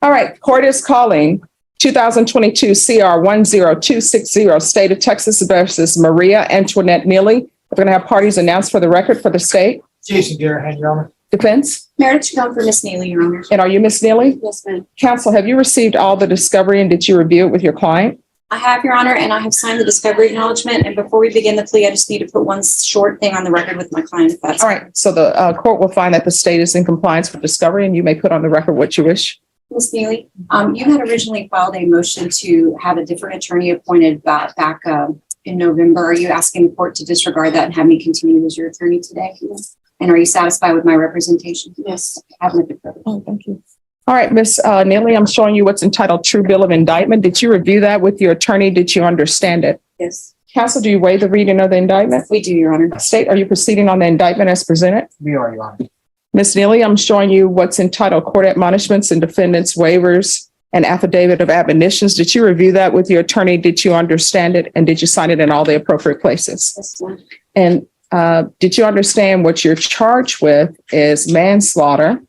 All right, court is calling 2022 CR 10260, State of Texas versus Maria Antoinette Neely. We're going to have parties announced for the record for the state. Jason Garahan, Your Honor. Defense. Meredith Chacon for Miss Neely, Your Honor. And are you Miss Neely? Yes, ma'am. Counsel, have you received all the discovery and did you review it with your client? I have, Your Honor, and I have signed the discovery acknowledgement. And before we begin the plea, I just need to put one short thing on the record with my client, if that's All right, so the court will find that the state is in compliance with discovery and you may put on the record what you wish. Miss Neely, you had originally filed a motion to have a different attorney appointed back in November. Are you asking the court to disregard that and have me continue as your attorney today? And are you satisfied with my representation? Yes. Oh, thank you. All right, Miss Neely, I'm showing you what's entitled True Bill of Indictment. Did you review that with your attorney? Did you understand it? Yes. Counsel, do you waive the reading of the indictment? We do, Your Honor. State, are you proceeding on the indictment as presented? We are, Your Honor. Ms. Neely, I'm showing you what's entitled Court Admonishments and Defendants Waivers and Affidavit of Admonitions. Did you review that with your attorney? Did you understand it? And did you sign it in all the appropriate places? Yes, ma'am. And did you understand what you're charged with is manslaughter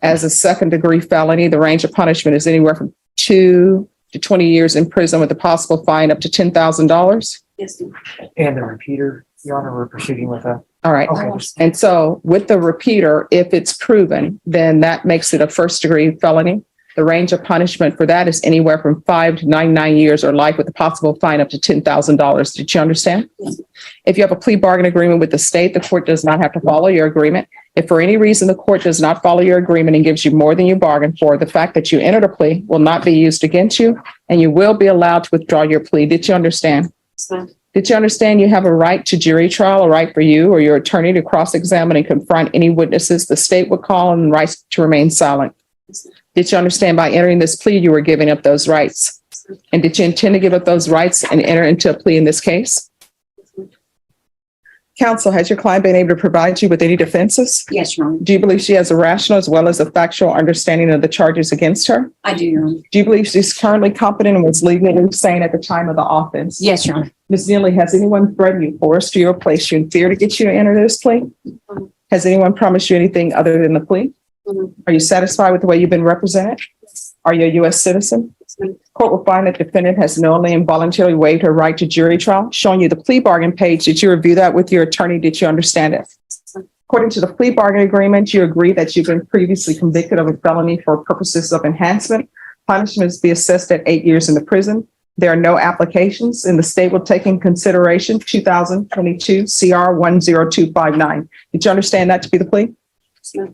as a second-degree felony? The range of punishment is anywhere from 2 to 20 years in prison with a possible fine up to $10,000. Yes, ma'am. And the repeater, Your Honor, we're proceeding with that. All right. Okay. And so with the repeater, if it's proven, then that makes it a first-degree felony. The range of punishment for that is anywhere from 5 to 99 years or life with a possible fine up to $10,000. Did you understand? Yes. If you have a plea bargain agreement with the state, the court does not have to follow your agreement. If for any reason the court does not follow your agreement and gives you more than you bargained for, the fact that you entered a plea will not be used against you and you will be allowed to withdraw your plea. Did you understand? Yes, ma'am. Did you understand you have a right to jury trial, a right for you or your attorney to cross-examine and confront any witnesses the state would call and rights to remain silent? Did you understand by entering this plea, you were giving up those rights? And did you intend to give up those rights and enter into a plea in this case? Counsel, has your client been able to provide you with any defenses? Yes, Your Honor. Do you believe she has a rational as well as a factual understanding of the charges against her? I do, Your Honor. Do you believe she's currently competent and was legally insane at the time of the offense? Yes, Your Honor. Ms. Neely, has anyone threatened you, forced you, or placed you in fear to get you to enter this plea? Has anyone promised you anything other than the plea? Are you satisfied with the way you've been represented? Are you a U.S. citizen? Court will find that defendant has knowingly and voluntarily waived her right to jury trial. Showing you the plea bargain page. Did you review that with your attorney? Did you understand it? According to the plea bargain agreement, you agree that you've been previously convicted of a felony for purposes of enhancement. Punishment is be assessed at 8 years in the prison. There are no applications, and the state will take in consideration 2022 CR 10259. Did you understand that to be the plea?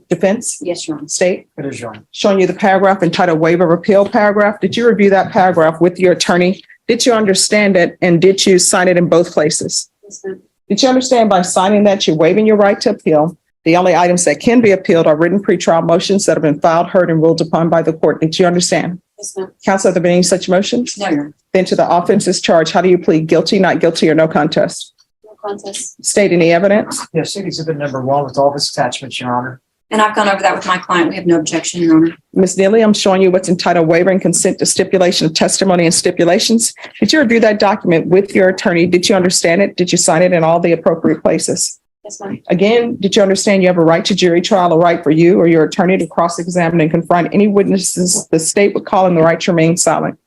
Defense? Yes, Your Honor. State? It is, Your Honor. Showing you the paragraph entitled Waiver of Appeal paragraph. Did you review that paragraph with your attorney? Did you understand it? And did you sign it in both places? Yes, ma'am. Did you understand by signing that you're waiving your right to appeal? The only items that can be appealed are written pretrial motions that have been filed, heard, and ruled upon by the court. Did you understand? Yes, ma'am. Counsel, have there been any such motions? No, Your Honor. Then to the offenses charged, how do you plead? Guilty, not guilty, or no contest? No contest. State any evidence? Yes, State Exhibit number 1 with all of its attachments, Your Honor. And I've gone over that with my client. We have no objection, Your Honor. Ms. Neely, I'm showing you what's entitled Waiver and Consent to Stipulation of Testimony and Stipulations. Did you review that document with your attorney? Did you understand it? Did you sign it in all the appropriate places? Yes, ma'am. Again, did you understand you have a right to jury trial, a right for you or your attorney to cross-examine and confront any witnesses the state would call and the right to remain silent?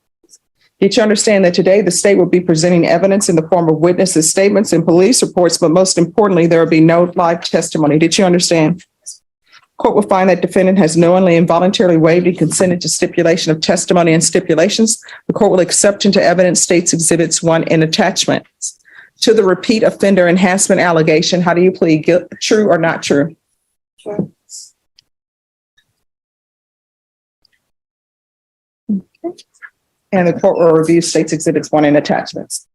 Did you understand that today the state will be presenting evidence in the form of witnesses' statements and police reports, but most importantly, there will be no live testimony? Did you understand? Court will find that defendant has knowingly and voluntarily waived and consented to stipulation of testimony and stipulations. The court will accept into evidence States Exhibits 1 and attachments. To the repeat offender enhancement allegation, how do you plead? True or not true? Sure. Okay. And the court will review States Exhibits 1 and attachments.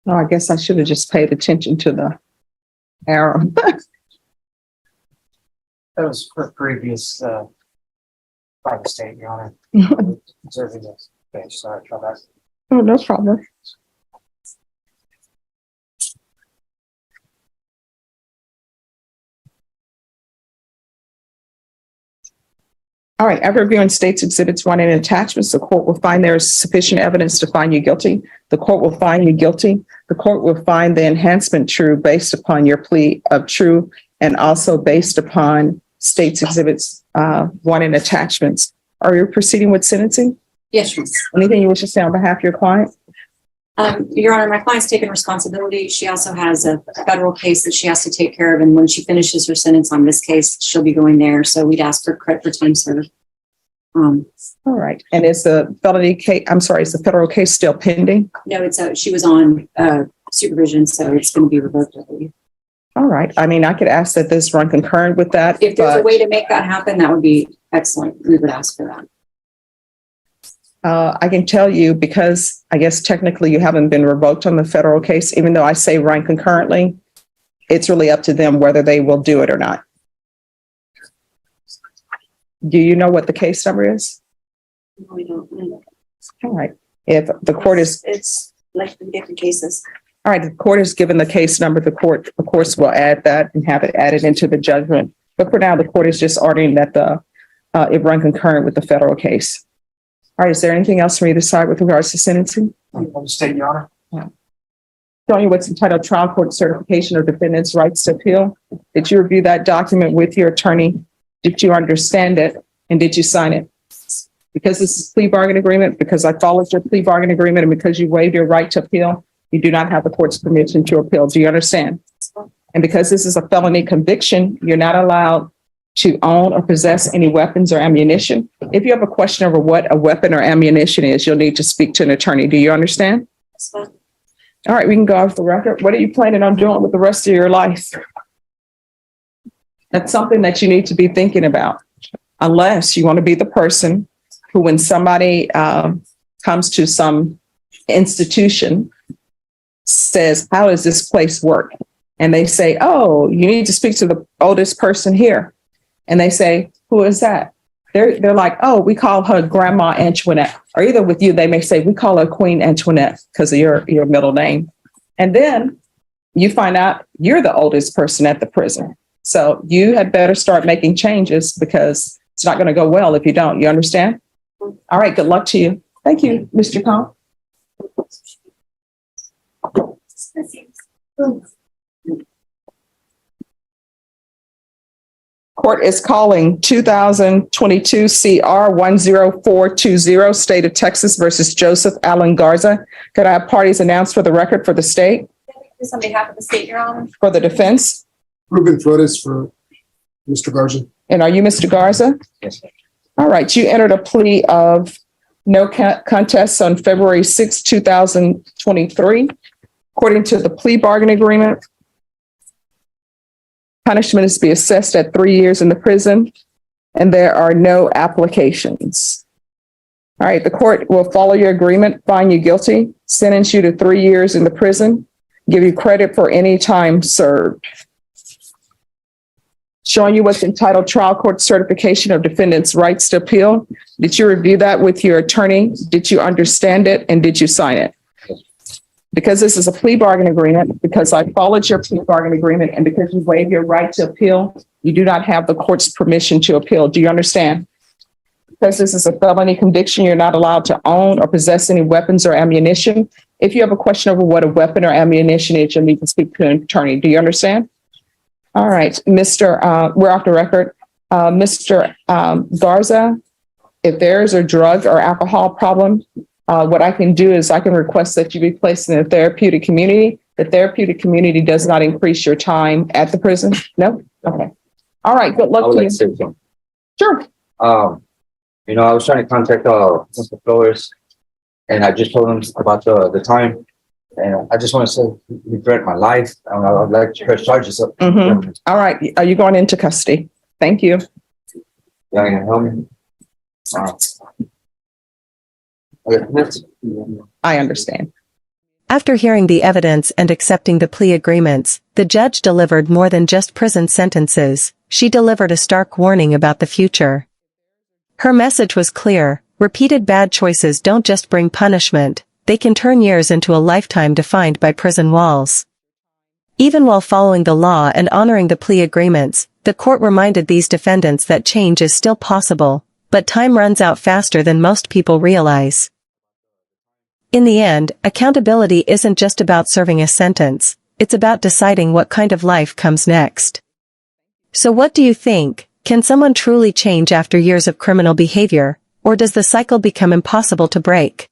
Oh, I guess I should have just paid attention to the arrow. That was for previous, by the state, Your Honor. Observing this page, sorry about that. Oh, no problem. All right, after reviewing states exhibits 1 and attachments, the court will find there is sufficient evidence to find you guilty. The court will find you guilty. The court will find the enhancement true based upon your plea of true and also based upon states exhibits 1 and attachments. Are you proceeding with sentencing? Yes, Your Anything you wish to say on behalf of your client? Your Honor, my client's taken responsibility. She also has a federal case that she has to take care of. And when she finishes her sentence on this case, she'll be going there. So we'd ask for credit for time served. All right. And is the felony case, I'm sorry, is the federal case still pending? No, she was on supervision, so it's going to be revoked, I believe. All right. I mean, I could ask that this run concurrent with that. If there's a but, way to make that happen, that would be excellent. We would ask for that. I can tell you because I guess technically you haven't been revoked on the federal case, even though I say run concurrently, it's really up to them whether they will do it or not. Do you know what the case number is? No, we don't. All right. If the court is, It's like the different cases. all right, the court is given the case number, the court, of course, will add that and have it added into the judgment. But for now, the court is just ordering that it run concurrent with the federal case. All right, is there anything else from either side with regards to sentencing? On the state, Your Honor. Showing you what's entitled Trial Court Certification of Defendant's Rights to Appeal. Did you review that document with your attorney? Did you understand it? And did you sign it? Because this is a plea bargain agreement, because I followed your plea bargain agreement, and because you waived your right to appeal, you do not have the court's permission to appeal. Do you understand? And because this is a felony conviction, you're not allowed to own or possess any weapons or ammunition. If you have a question over what a weapon or ammunition is, you'll need to speak to an attorney. Do you understand? All right, we can go off the record. What are you planning on doing with the rest of your life? That's something that you need to be thinking about, unless you want to be the person who, when somebody comes to some institution, says, how does this place work? And they say, oh, you need to speak to the oldest person here. And they say, who is that? They're like, oh, we call her Grandma Antoinette. Or either with you, they may say, we call her Queen Antoinette because of your middle name. And then you find out you're the oldest person at the prison. So you had better start making changes because it's not going to go well if you don't. You understand? All right. Good luck to you. Thank you, Mr. Khan. Court is calling 2022 CR 10420, State of Texas versus Joseph Allen Garza. Could I have parties announced for the record for the state? This on behalf of the state, Your Honor. For the defense? Ruben Flores for Mr. Garza. And are you Mr. Garza? Yes. All right. You entered a plea of no contest on February 6, 2023. According to the plea bargain agreement, punishment is to be assessed at 3 years in the prison, and there are no applications. All right, the court will follow your agreement, find you guilty, sentence you to 3 years in the prison, give you credit for any time served. Showing you what's entitled Trial Court Certification of Defendant's Rights to Appeal. Did you review that with your attorney? Did you understand it? And did you sign it? Because this is a plea bargain agreement, because I followed your plea bargain agreement, and because you waive your right to appeal, you do not have the court's permission to appeal. Do you understand? Because this is a felony conviction, you're not allowed to own or possess any weapons or ammunition. If you have a question over what a weapon or ammunition is, you'll need to speak to an attorney. Do you understand? All right, we're off the record. Mr. Garza, if there's a drug or alcohol problem, what I can do is I can request that you be placed in a therapeutic community. The therapeutic community does not increase your time at the prison. No? Okay. All right. Good luck I would to like you. to say something. Sure. I was trying to contact Mr. Flores, and I just told him about the time, and I just want to say regret my life. I would like to press charges up. Mhm. All right. Are you going into custody? Thank you. Yeah, can you help me? Okay, next. I understand. After hearing the evidence and accepting the plea agreements, the judge delivered more than just prison sentences, she delivered a stark warning about the future. Her message was clear: repeated bad choices don't just bring punishment, they can turn years into a lifetime defined by prison walls. Even while following the law and honoring the plea agreements, the court reminded these defendants that change is still possible, but time runs out faster than most people realize. In the end, accountability isn't just about serving a sentence, it's about deciding what kind of life comes next. So what do you think? Can someone truly change after years of criminal behavior, or does the cycle become impossible to break?